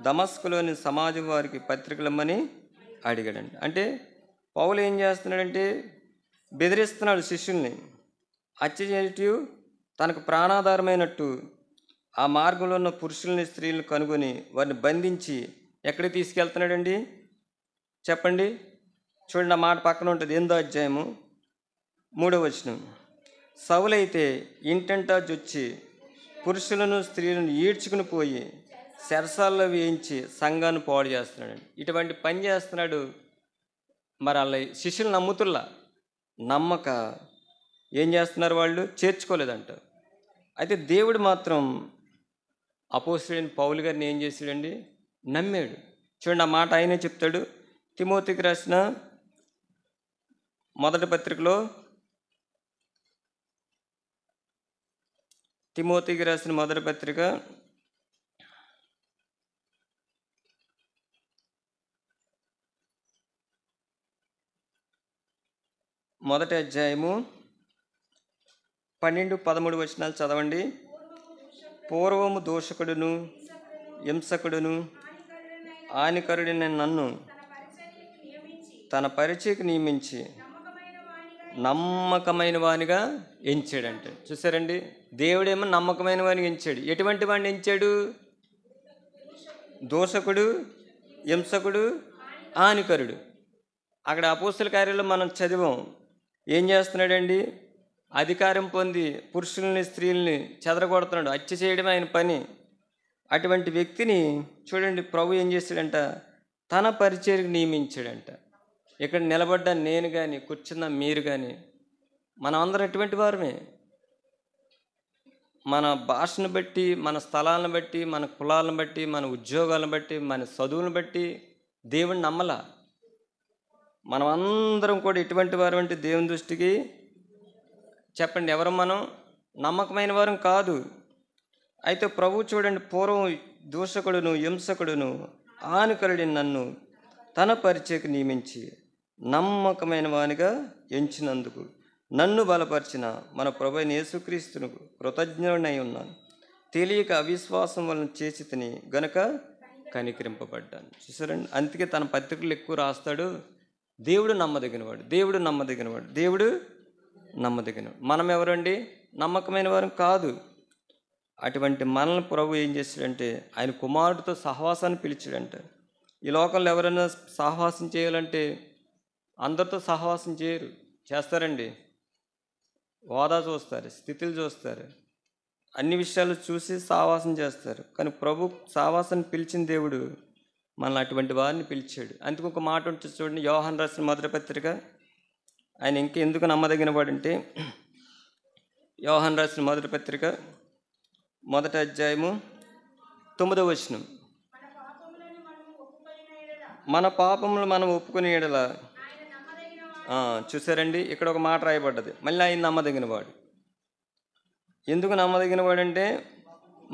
దమస్కులోని సమాజం వారికి పత్రికలమ్మని అడిగాడండి. అంటే పౌలు ఏం చేస్తున్నాడంటే బెదిరిస్తున్నాడు శిష్యుల్ని. హత్య చేయుటయు, తనకు ప్రాణాధారమైనట్టు ఆ మార్గంలో ఉన్న పురుషుల్ని స్త్రీలను కనుగొని వారిని బంధించి ఎక్కడికి తీసుకెళ్తున్నాడండి చెప్పండి? చూడండి, ఆ మాట పక్కన ఉంటుంది, 8వ అధ్యాయము 3వ వచనం. సౌలైతే ఇంటంటా జొచ్చి పురుషులను స్త్రీలను ఈడ్చుకుని పోయి చెరసాల్లో వేయించి సంఘాన్ని పాడు చేస్తున్నాడు. ఇటువంటి పని చేస్తున్నాడు. మరి వాళ్ళ శిష్యులు నమ్ముతుల్లా, నమ్మక ఏం చేస్తున్నారు, వాళ్ళు చేర్చుకోలేదంట. అయితే దేవుడు మాత్రం అపోస్తలుడైన పౌలు గారిని ఏం చేశాడండి, నమ్మాడు. చూడండి, ఆ మాట ఆయనే చెప్తాడు. తిమోతికి రాసిన మొదటి పత్రికలో, తిమోతికి రాసిన మొదటి పత్రిక 1వ అధ్యాయము 12-13 వచనాలు చదవండి. పూర్వము దోషకుడును హింసకుడును హానికరుడైన నన్ను తన పరిచయకు నియమించి నమ్మకమైన వానిగా ఎంచాడంటే. చూసారండి, దేవుడేమో నమ్మకమైన వానిగా ఎంచాడు. ఎటువంటి వాడిని ఎంచాడు? దోషకుడు, హింసకుడు, హానికరుడు. అక్కడ అపోస్తల కార్యాల్లో మనం చదివాం. ఏం చేస్తున్నాడండి? అధికారం పొంది పురుషుల్ని స్త్రీల్ని చెదరగొడుతున్నాడు. హత్య చేయడం ఆయన పని. అటువంటి వ్యక్తిని చూడండి, ప్రభు ఏం చేశాడంట, తన పరిచర్యకు నియమించాడంట. ఇక్కడ నిలబడ్డ నేను కానీ, కూర్చున్న మీరు కానీ, మనం అందరం ఎటువంటి వారమే. మన భాషను బట్టి, మన స్థలాలను బట్టి, మన కులాలను బట్టి, మన ఉద్యోగాలను బట్టి, మన చదువులను బట్టి దేవుని నమ్మలా. మనం అందరం కూడా ఎటువంటి వారు అంటే దేవుని దృష్టికి చెప్పండి, ఎవరు మనం? నమ్మకమైన వారం కాదు. అయితే ప్రభు చూడండి, పూర్వం దూషకుడును హింసకుడును హానికరుడైన నన్ను తన పరిచయకు నియమించి నమ్మకమైన వానిగా ఎంచినందుకు నన్ను బలపరిచిన మన ప్రభు అయిన యేసుక్రీస్తును కృతజ్ఞుడై ఉన్నాను. తెలియక అవిశ్వాసం వలన చేసి తిని గనుక కనికరింపబడ్డాను. చూసారండి, అందుకే తన పత్రికలు ఎక్కువ రాస్తాడు. దేవుడు నమ్మదగినవాడు, దేవుడు నమ్మదగినవాడు, దేవుడు నమ్మదగినవాడు. మనం ఎవరండి? నమ్మకమైన వారు కాదు. అటువంటి మనల్ని ప్రభు ఏం చేశాడంటే ఆయన కుమారుడితో సహవాసాన్ని పిలిచాడంట. ఈ లోకంలో ఎవరైనా సహవాసం చేయాలంటే అందరితో సహవాసం చేయరు. చేస్తారండి, హోదా చూస్తారు, స్థితులు చూస్తారు, అన్ని విషయాలు చూసి సహవాసం చేస్తారు. కానీ ప్రభు సహవాసాన్ని పిలిచిన దేవుడు మనల్ని అటువంటి వారిని పిలిచాడు. అందుకు ఒక మాట ఉంటుంది చూడండి, యోహాను రాసిన మొదటి పత్రిక. ఆయన ఇంకెందుకు నమ్మదగిన వాడంటే, యోహాను రాసిన మొదటి పత్రిక 1వ అధ్యాయము 9వ వచనం. మన పాపములు మనం ఒప్పుకునే యెడల. చూసారండి, ఇక్కడ ఒక మాట రాయబడ్డది, మళ్ళీ ఆయన నమ్మదగిన వాడు. ఎందుకు నమ్మదగిన వాడంటే,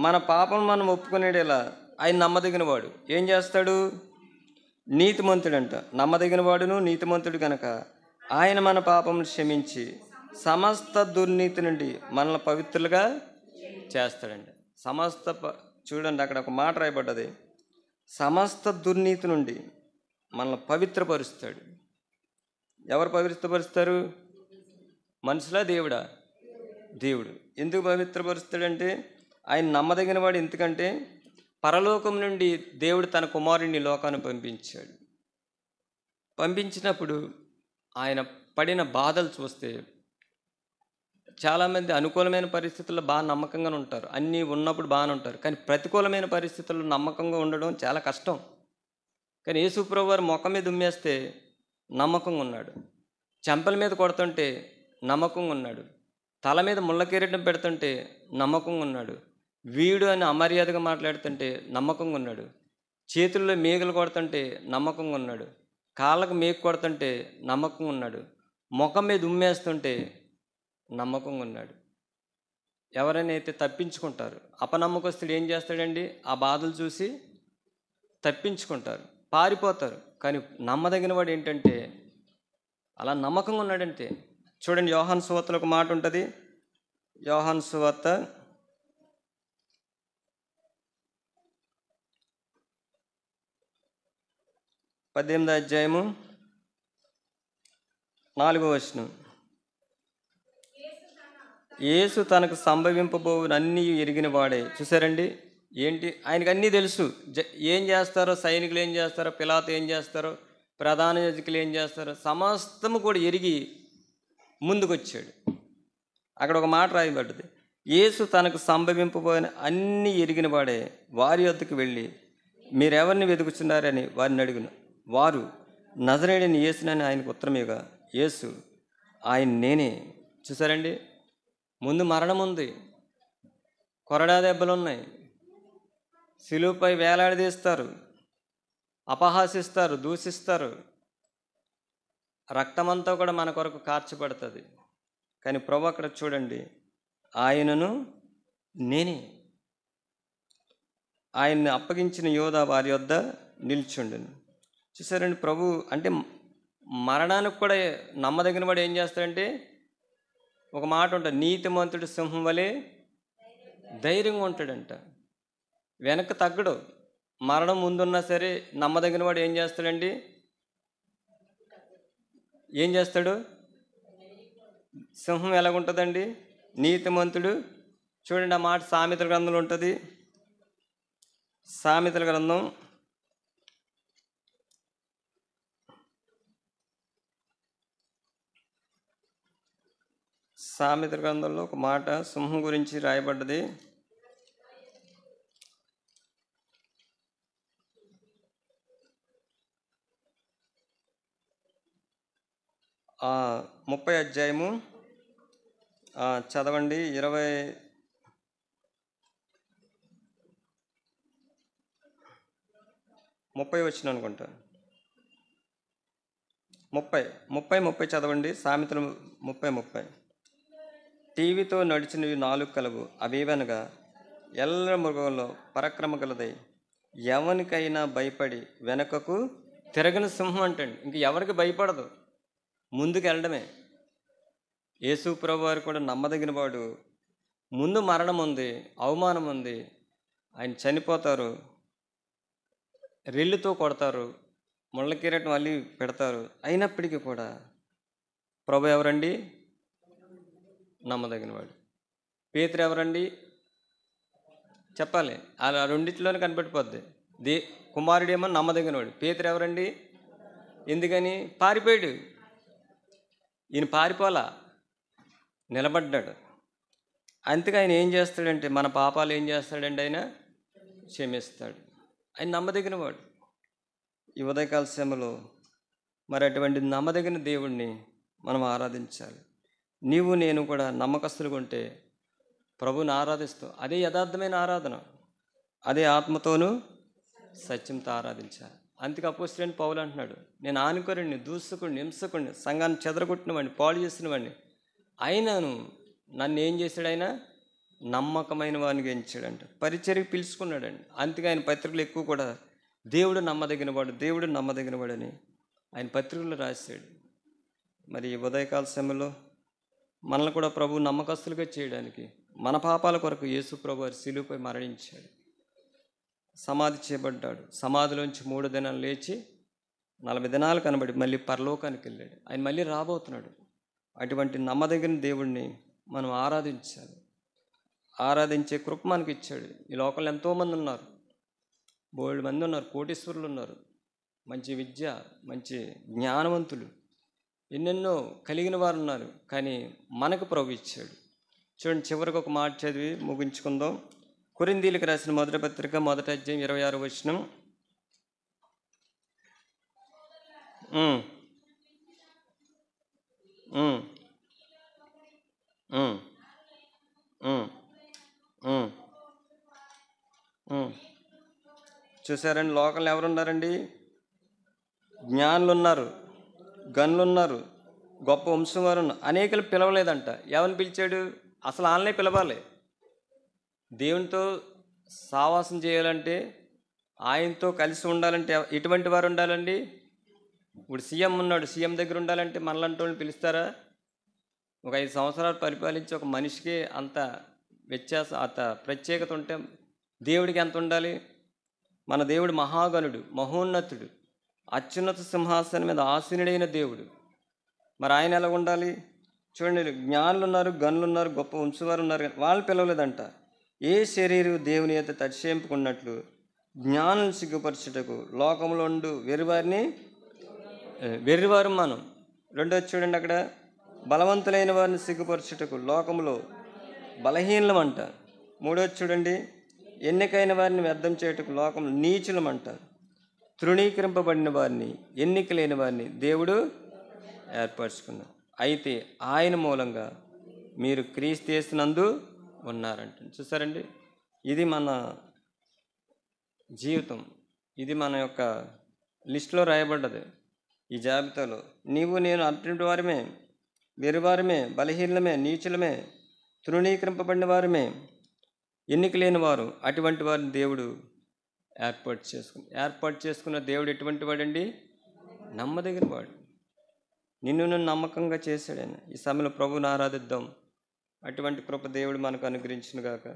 మన పాపం మనం ఒప్పుకునేలా ఆయన నమ్మదగిన వాడు. ఏం చేస్తాడు? నీతిమంతుడంట. నమ్మదగిన వాడును నీతిమంతుడు కనుక ఆయన మన పాపమును క్షమించి సమస్త దుర్నీతి నుండి మనల్ని పవిత్రులుగా చేస్తాడండి. చూడండి, అక్కడ ఒక మాట రాయబడ్డది, సమస్త దుర్నీతి నుండి మనల్ని పవిత్రపరుస్తాడు. ఎవరు పవిత్రపరుస్తారు? మనుషులా, దేవుడా? దేవుడు. ఎందుకు పవిత్రపరుస్తాడంటే ఆయన నమ్మదగిన వాడు. ఎందుకంటే పరలోకం నుండి దేవుడు తన కుమారుడిని లోకాన్ని పంపించాడు. పంపించినప్పుడు ఆయన పడిన బాధలు చూస్తే చాలామంది అనుకూలమైన పరిస్థితుల్లో బాగా నమ్మకంగా ఉంటారు, అన్నీ ఉన్నప్పుడు బాగానే ఉంటారు. కానీ ప్రతికూలమైన పరిస్థితుల్లో నమ్మకంగా ఉండడం చాలా కష్టం. కానీ యేసు ప్రభువు వారు మొఖం మీద ఉమ్మేస్తే నమ్మకంగా ఉన్నాడు, చెంపల మీద కొడుతుంటే నమ్మకంగా ఉన్నాడు, తల మీద ముళ్ళ కిరీటం పెడుతుంటే నమ్మకంగా ఉన్నాడు, వీడు అని అమర్యాదగా మాట్లాడుతుంటే నమ్మకంగా ఉన్నాడు, చేతుల్లో మేకలు కొడుతుంటే నమ్మకంగా ఉన్నాడు, కాళ్ళకు మేకు కొడుతుంటే నమ్మకంగా ఉన్నాడు, ముఖం మీద ఉమ్మేస్తుంటే నమ్మకంగా ఉన్నాడు. ఎవరైనా అయితే తప్పించుకుంటారు. అపనమ్మకస్తుడు ఏం చేస్తాడండి? ఆ బాధలు చూసి తప్పించుకుంటారు, పారిపోతారు. కానీ నమ్మదగిన వాడు ఏంటంటే అలా నమ్మకంగా ఉన్నాడంటే. చూడండి, యోహాను సువార్తలో ఒక మాట ఉంటుంది. యోహాను సువార్త 18వ అధ్యాయము 4వ వచనం. యేసు తనకు సంభవింపబోవును అన్నీ ఎరిగిన వాడే. చూసారండి, ఏంటి? ఆయనకు అన్నీ తెలుసు. ఏం చేస్తారో, సైనికులు ఏం చేస్తారో, పిలాతు ఏం చేస్తారో, ప్రధాన యాజకులు ఏం చేస్తారు? సమస్తము కూడా ఎరిగి ముందుకొచ్చాడు. అక్కడ ఒక మాట రాయబడ్డది, యేసు తనకు సంభవింపబోయిన అన్నీ ఎరిగిన వాడే వారి వద్దకు వెళ్ళి మీరెవరిని వెతుకుతున్నారని వారిని అడిగిన వారు నజరేయుడైన యేసునని ఆయనకు ఉత్తరమేగా యేసు ఆయన నేనే. చూసారండి, ముందు మరణం ఉంది, కొరడా దెబ్బలు ఉన్నాయి, శిలువపై వేలాడదీస్తారు, అపహాసిస్తారు, దూషిస్తారు, రక్తమంతా కూడా మన కొరకు కార్చబడుతుంది. కానీ ప్రభు అక్కడ చూడండి, ఆయనను నేనే. ఆయన్ని అప్పగించిన యోధ వారి వద్ద నిల్చుండును. చూసారండి, ప్రభు అంటే మరణానికి కూడా నమ్మదగిన వాడు ఏం చేస్తాడంటే, ఒక మాట ఉంటుంది, నీతిమంతుడు సింహం వలె ధైర్యంగా ఉంటాడంట, వెనక్కి తగ్గడు. మరణం ముందున్నా సరే నమ్మదగిన వాడు ఏం చేస్తాడండి, ఏం చేస్తాడు? సింహం ఎలాగుంటుందండి? నీతిమంతుడు. చూడండి, ఆ మాట సామెతల గ్రంథంలో ఉంటుంది. సామెతల గ్రంథం 'సామెతల' ఒక మాట సింహం గురించి రాయబడ్డది. 30 అధ్యాయము చదవండి. 30 వచ్చిన అనుకుంటా. 30 చదవండి. సామెతలు 30. టీవీతో నడిచినవి 4 కలవు, అవేవనగా ఎల్ల మృగంలో పరక్రమ గలదై ఎవరికైనా భయపడి వెనకకు తిరగని సింహం అంటండి. ఇంక ఎవరికి భయపడదు, ముందుకు వెళ్ళడమే. యేసు ప్రభు వారు కూడా నమ్మదగిన వాడు. ముందు మరణం ఉంది, అవమానం ఉంది, ఆయన చనిపోతారు, రెల్లుతో కొడతారు, ముళ్ళ కిరీటం మళ్ళీ పెడతారు. అయినప్పటికీ కూడా ప్రభు ఎవరండి? నమ్మదగినవాడు. పేతురు ఎవరండి? చెప్పాలి, ఆ రెండిట్లోనే కనిపెట్టిపోద్ది. కుమారుడేమో నమ్మదగినవాడు. పేతురు ఎవరండి? ఎందుకని? పారిపోయాడు. ఈయన పారిపోలా, నిలబడ్డాడు. అందుకే ఆయన ఏం చేస్తాడంటే, మన పాపాలు ఏం చేస్తాడంటే ఆయన క్షమిస్తాడు. ఆయన నమ్మదగినవాడు. ఈ ఉదయకాల సమయంలో మరి అటువంటి నమ్మదగిన దేవుణ్ణి మనం ఆరాధించాలి. నీవు నేను కూడా నమ్మకస్తులుగా ఉంటే ప్రభుని ఆరాధిస్తాం. అదే యథార్థమైన ఆరాధన, అదే ఆత్మతోనూ సత్యంతో ఆరాధించాలి. అందుకే అపోస్తలుడైన పౌలు అంటున్నాడు, నేను ఆనుకోరుణ్ణి, దూషకుడిని, హింసకుడిని, సంఘాన్ని చెదరగొట్టిన వాడిని, పాడు చేసిన వాడిని, అయినను నన్ను ఏం చేశాడు? ఆయన నమ్మకమైన వాడిని ఎంచాడంట, పరిచర్యకు పిలుచుకున్నాడండి. అందుకే ఆయన పత్రికలు ఎక్కువ కూడా దేవుడు నమ్మదగినవాడు, దేవుడు నమ్మదగినవాడని ఆయన పత్రికలు రాశాడు. మరి ఈ ఉదయకాల సమయంలో మనల్ని కూడా ప్రభు నమ్మకస్తులుగా చేయడానికి మన పాపాల కొరకు యేసు ప్రభు వారి శిలువపై మరణించాడు, సమాధి చేయబడ్డాడు. సమాధిలోంచి 3 దినాలు లేచి 40 దినాలు కనబడి మళ్ళీ పరలోకానికి వెళ్ళాడు. ఆయన మళ్ళీ రాబోతున్నాడు. అటువంటి నమ్మదగిన దేవుణ్ణి మనం ఆరాధించాలి. ఆరాధించే కృప మనకి ఇచ్చాడు. ఈ లోకంలో ఎంతోమంది ఉన్నారు, బోల్డ్ మంది ఉన్నారు, కోటీశ్వరులు ఉన్నారు, మంచి విద్య, మంచి జ్ఞానవంతులు, ఎన్నెన్నో కలిగిన వారు ఉన్నారు. కానీ మనకు ప్రభు ఇచ్చాడు. చూడండి, చివరికి ఒక మాట చదివి ముగించుకుందాం. కొరింథీయులకు రాసిన మొదటి పత్రిక 1వ అధ్యాయం 26వ వచనం. చూసారండి, లోకంలో ఎవరున్నారండి? జ్ఞానులు ఉన్నారు, గనులు ఉన్నారు, గొప్ప వంశం వారు ఉన్నారు. అనేకలు పిలవలేదంట. ఎవరిని పిలిచాడు? అసలు వాళ్ళనే పిలవాలి. దేవునితో సావాసం చేయాలంటే, ఆయనతో కలిసి ఉండాలంటే ఎటువంటి వారు ఉండాలండి? ఇప్పుడు సీఎం ఉన్నాడు, సీఎం దగ్గర ఉండాలంటే మనలాంటి వాళ్ళని పిలుస్తారా? ఒక 5 సంవత్సరాలు పరిపాలించి ఒక మనిషికి అంత వ్యత్యాసం, అంత ప్రత్యేకత ఉంటే దేవుడికి ఎంత ఉండాలి? మన దేవుడు మహాగణుడు, మహోన్నతుడు, అత్యున్నత సింహాసనం మీద ఆసీనుడైన దేవుడు. మరి ఆయన ఎలా ఉండాలి? చూడండి, జ్ఞానులు ఉన్నారు, గనులు ఉన్నారు, గొప్ప వంశవారు ఉన్నారు, వాళ్ళు పిలవలేదంట. ఏ శరీరం దేవుని యొక్క తడిసేంపుకున్నట్లు జ్ఞానులను సిగ్గుపరచుటకు లోకంలో ఉండు వెరివారిని వెర్రివారు మనం. రెండోది చూడండి అక్కడ, బలవంతులైన వారిని సిగ్గుపరచుటకు లోకంలో బలహీనమంట. మూడోది చూడండి, ఎన్నికైన వారిని వ్యర్థం చేయుటకు లోకంలో నీచులమంట. తృణీకరింపబడిన వారిని, ఎన్నిక లేని వారిని దేవుడు ఏర్పరచుకున్నారు. అయితే ఆయన మూలంగా మీరు క్రీస్తు యేసునందు ఉన్నారంట. చూసారండి, ఇది మన జీవితం, ఇది మన యొక్క లిస్టులో రాయబడ్డది. ఈ జాబితాలో నీవు నేను అటువంటి వారమే, వెరివారమే, బలహీనమే, నీచులమే, తృణీకరింపబడిన వారమే, ఎన్నిక లేని వారు. అటువంటి వారిని దేవుడు ఏర్పాటు చేసుకున్న దేవుడు ఎటువంటి వాడండి? నమ్మదగిన వాడు. నిన్ను నన్ను నమ్మకంగా చేశాడు ఆయన. ఈ సమయంలో ప్రభువుని ఆరాధిద్దాం. అటువంటి కృప దేవుడు మనకు అనుగ్రహించును గాక.